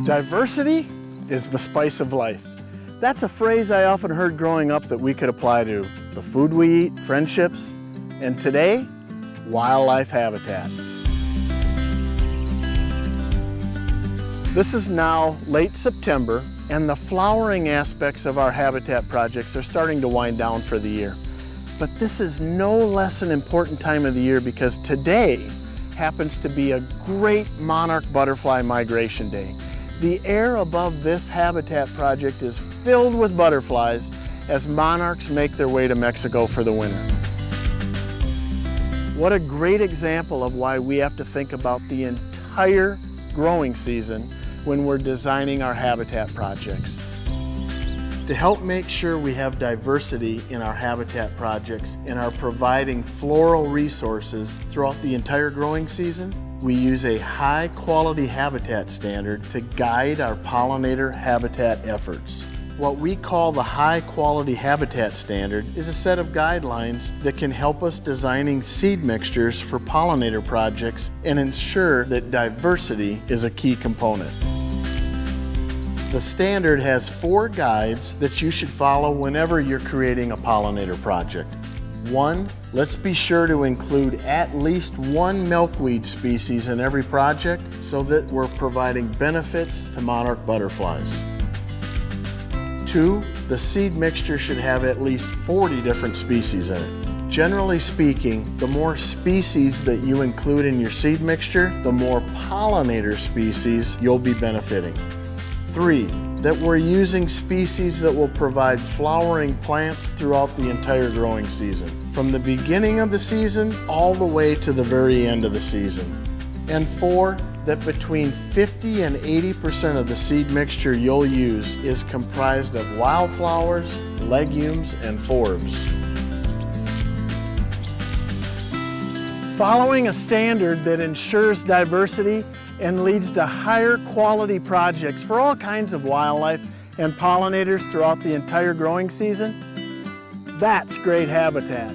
Diversity is the spice of life. That's a phrase I often heard growing up that we could apply to the food we eat, friendships, and today, wildlife habitat. This is now late September, and the flowering aspects of our habitat projects are starting to wind down for the year. But this is no less an important time of the year because today happens to be a great monarch butterfly migration day. The air above this habitat project is filled with butterflies as monarchs make their way to Mexico for the winter. What a great example of why we have to think about the entire growing season when we're designing our habitat projects. To help make sure we have diversity in our habitat projects and are providing floral resources throughout the entire growing season, we use a high-quality habitat standard to guide our pollinator habitat efforts. What we call the high-quality habitat standard is a set of guidelines that can help us designing seed mixtures for pollinator projects and ensure that diversity is a key component. The standard has 4 guides that you should follow whenever you're creating a pollinator project. 1, let's be sure to include at least 1 milkweed species in every project so that we're providing benefits to monarch butterflies. 2, the seed mixture should have at least 40 different species in it. Generally speaking, the more species that you include in your seed mixture, the more pollinator species you'll be benefiting. 3, that we're using species that will provide flowering plants throughout the entire growing season, from the beginning of the season all the way to the very end of the season. And 4, that between 50 and 80% of the seed mixture you'll use is comprised of wildflowers, legumes, and forbs. Following a standard that ensures diversity and leads to higher quality projects for all kinds of wildlife and pollinators throughout the entire growing season, that's great habitat.